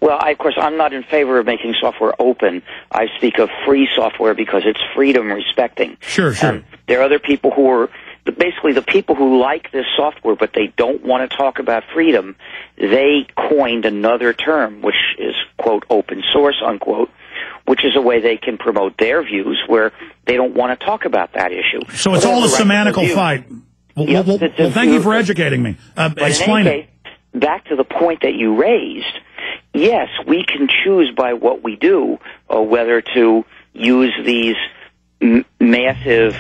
Well, of course, I'm not in favor of making software open. I speak of free software because it's freedom respecting. Sure. There are other people who are basically the people who like this software, but they don't want to talk about freedom. They coined another term, which is, quote, open source, unquote, which is a way they can promote their views where they don't want to talk about that issue. So it's all a semantical fight. Well, thank you for educating me. Explain it. Back to the point that you raised, yes, we can choose by what we do whether to use these massive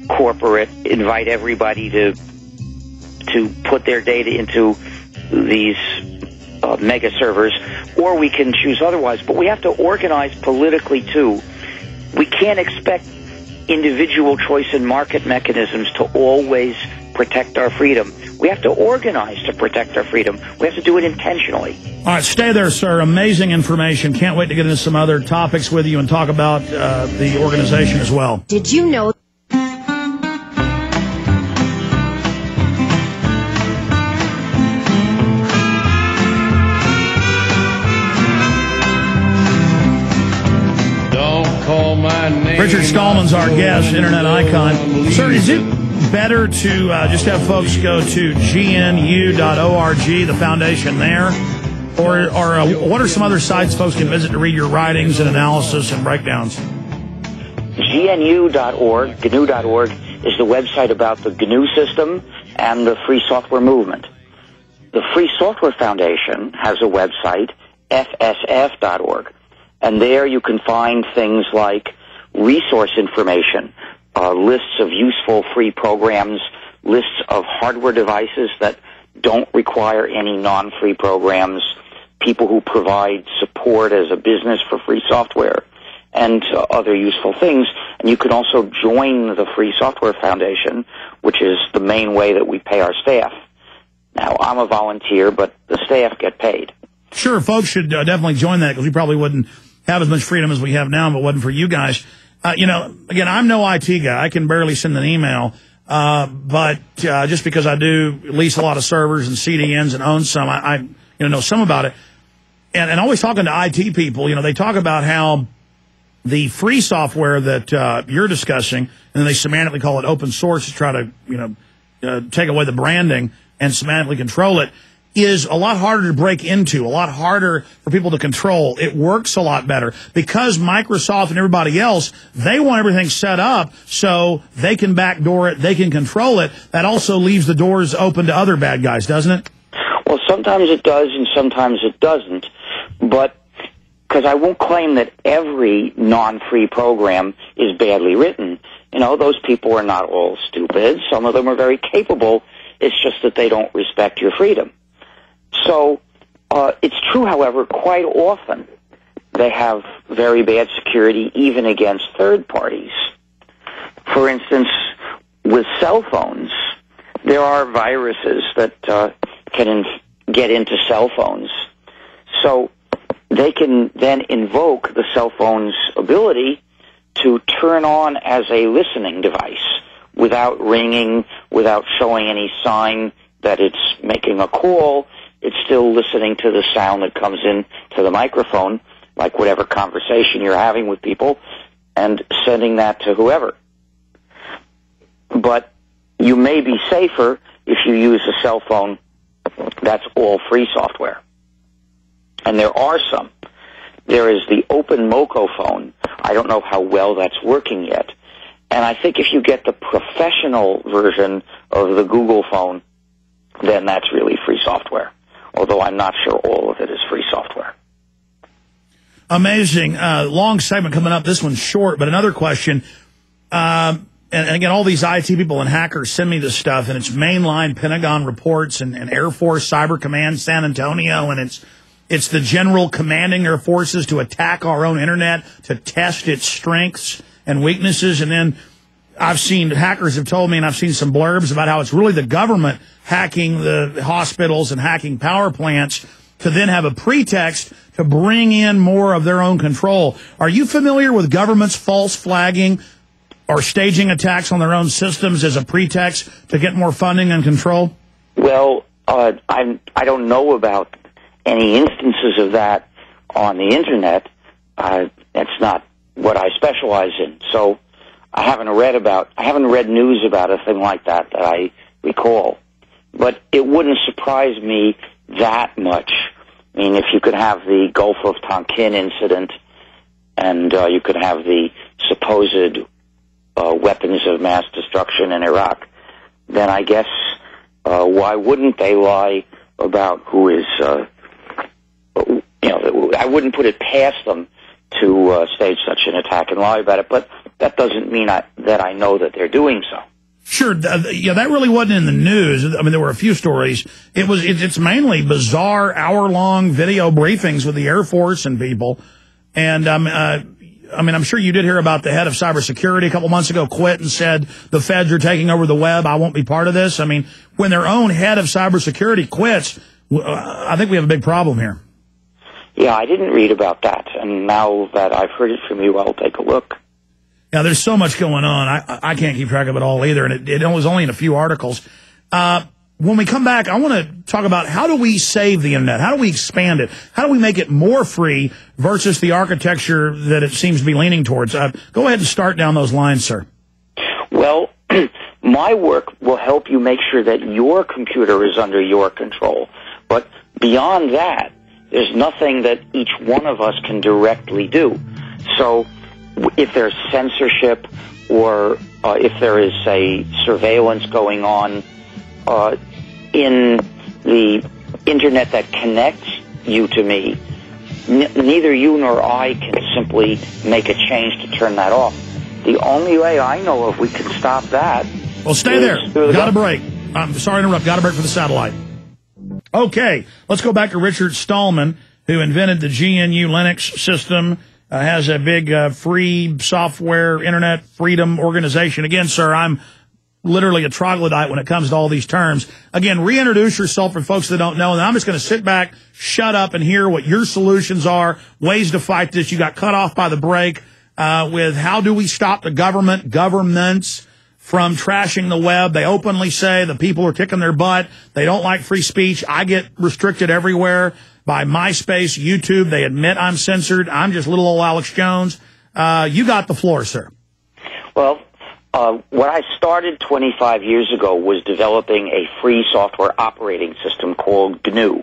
corporate, invite everybody to put their data into these mega servers, or we can choose otherwise. But we have to organize politically, too. We can't expect individual choice and market mechanisms to always protect our freedom. We have to organize to protect our freedom. We have to do it intentionally. All right, stay there, sir. Amazing information. Can't wait to get into some other topics with you and talk about the organization as well. Did you know... Richard Stallman's our guest, internet icon. Sir, is it better to just have folks go to GNU.org, the foundation there? Or what are some other sites folks can visit to read your writings and analysis and breakdowns? GNU.org, GNU.org, is the website about the GNU system and the free software movement. The Free Software Foundation has a website, FSF.org. And there you can find things like resource information, lists of useful free programs, lists of hardware devices that don't require any non-free programs, people who provide support as a business for free software, and other useful things. And you can also join the Free Software Foundation, which is the main way that we pay our staff. Now, I'm a volunteer, but the staff get paid. Sure, folks should definitely join that because we probably wouldn't have as much freedom as we have now if it wasn't for you guys. Again, I'm no IT guy. I can barely send an email. But just because I do lease a lot of servers and CDNs and own some, I know some about it. And always talking to IT people, they talk about how the free software that you're discussing, and they semantically call it open source to try to, take away the branding and semantically control it, is a lot harder to break into, a lot harder for people to control. It works a lot better because Microsoft and everybody else, they want everything set up so they can backdoor it, they can control it. That also leaves the doors open to other bad guys, doesn't it? Well, sometimes it does and sometimes it doesn't. But because I won't claim that every non-free program is badly written. Those people are not all stupid. Some of them are very capable. It's just that they don't respect your freedom. So it's true, however, quite often they have very bad security even against third parties. For instance, with cell phones, there are viruses that can get into cell phones. So they can then invoke the cell phone's ability to turn on as a listening device without ringing, without showing any sign that it's making a call. It's still listening to the sound that comes in to the microphone, like whatever conversation you're having with people, and sending that to whoever. But you may be safer if you use a cell phone that's all free software. And there are some. There is the Open Moco phone. I don't know how well that's working yet. And I think if you get the professional version of the Google phone, then that's really free software. Although I'm not sure all of it is free software. Amazing. Long segment coming up. This one's short, but another question. And again, all these IT people and hackers send me this stuff, and it's mainline Pentagon reports and Air Force Cyber Command San Antonio, and it's the general commanding their forces to attack our own internet, to test its strengths and weaknesses. And then I've seen hackers have told me, and I've seen some blurbs about how it's really the government hacking the hospitals and hacking power plants to then have a pretext to bring in more of their own control. Are you familiar with governments false flagging or staging attacks on their own systems as a pretext to get more funding and control? Well, I don't know about any instances instances of that on the Internet. That's not what I specialize in. So I haven't read news about a thing like that I recall. But it wouldn't surprise me that much. I mean, if you could have the Gulf of Tonkin incident, and you could have the supposed weapons of mass destruction in Iraq, then I guess why wouldn't they lie about who is, I wouldn't put it past them to stage such an attack and lie about it, but that doesn't mean that I know that they're doing so. Sure, yeah, that really wasn't in the news. I mean, there were a few stories. It's mainly bizarre hour-long video briefings with the Air Force and people. And I'm sure you did hear about the head of cybersecurity a couple months ago quit and said the feds are taking over the web. I won't be part of this. I mean, when their own head of cybersecurity quits, I think we have a big problem here. Yeah, I didn't read about that, and now that I've heard it from you, I'll take a look. Yeah, there's so much going on. I can't keep track of it all either, and it was only in a few articles. When we come back, I want to talk about how do we save the Internet? How do we expand it? How do we make it more free versus the architecture that it seems to be leaning towards? Go ahead and start down those lines, sir. Well, my work will help you make sure that your computer is under your control. But beyond that, there's nothing that each one of us can directly do. So if there's censorship or if there is, say, surveillance going on in the Internet that connects you to me, neither you nor I can simply make a change to turn that off. The only way I know of we can stop that... Well, stay there. Got a break. I'm sorry to interrupt. Got a break for the satellite. Okay, let's go back to Richard Stallman, who invented the GNU Linux system, has a big free software, internet freedom organization. Again, sir, I'm literally a troglodyte when it comes to all these terms. Again, reintroduce yourself for folks that don't know, and I'm just going to sit back, shut up, and hear what your solutions are, ways to fight this. You got cut off by the break with how do we stop the governments from trashing the web. They openly say the people are kicking their butt. They don't like free speech. I get restricted everywhere by MySpace, YouTube. They admit I'm censored. I'm just little old Alex Jones. You got the floor, sir. Well, what I started 25 years ago was developing a free software operating system called GNU.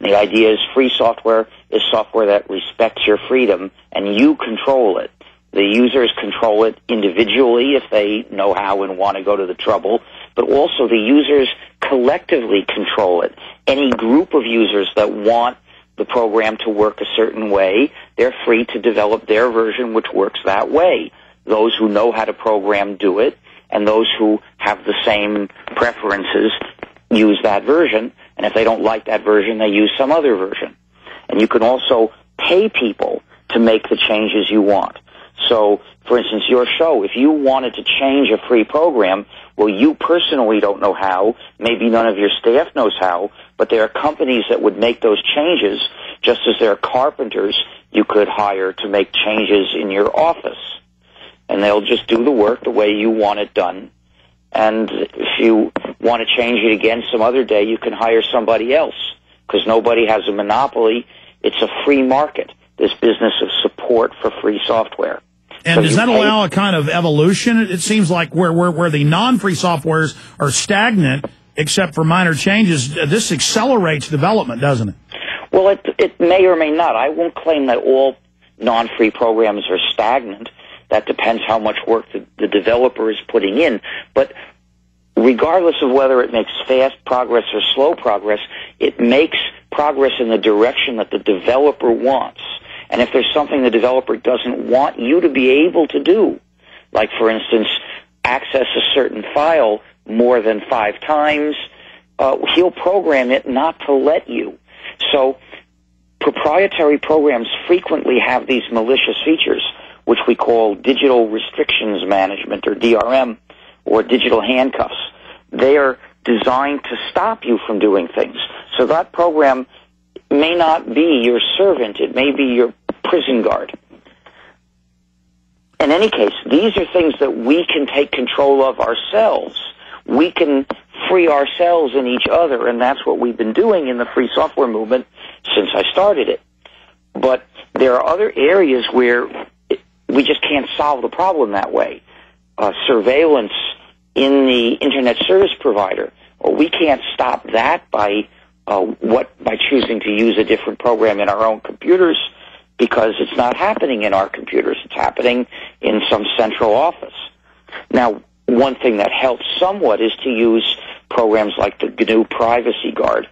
The idea is free software is software that respects your freedom, and you control it. The users control it individually if they know how and want to go to the trouble, but also the users collectively control it. Any group of users that want the program to work a certain way, they're free to develop their version which works that way. Those who know how to program do it, and those who have the same preferences use that version, and if they don't like that version, they use some other version. And you can also pay people to make the changes you want. So, for instance, your show, if you wanted to change a free program, well, you personally don't know how, maybe none of your staff knows how, but there are companies that would make those changes, just as there are carpenters you could hire to make changes in your office. And they'll just do the work the way you want it done. And if you want to change it again some other day, you can hire somebody else, because nobody has a monopoly. It's a free market, this business of support for free software. And does that allow a kind of evolution? It seems like where the non-free softwares are stagnant, except for minor changes, this accelerates development, doesn't it? Well, it may or may not. I won't claim that all non-free programs are stagnant. That depends how much work the developer is putting in. But regardless of whether it makes fast progress or slow progress, it makes progress in the direction that the developer wants. And if there's something the developer doesn't want you to be able to do, like, for instance, access a certain file more than 5 times, he'll program it not to let you. So proprietary programs frequently have these malicious features, which we call digital restrictions management, or DRM, or digital handcuffs. They are designed to stop you from doing things. So that program may not be your servant. It may be your prison guard. In any case, these are things that we can take control of ourselves. We can free ourselves and each other, and that's what we've been doing in the free software movement, since I started it. But there are other areas where we just can't solve the problem that way. Surveillance in the Internet service provider. Well, we can't stop that by choosing to use a different program in our own computers, because it's not happening in our computers. It's happening in some central office. Now, one thing that helps somewhat is to use programs like the GNU Privacy Guard,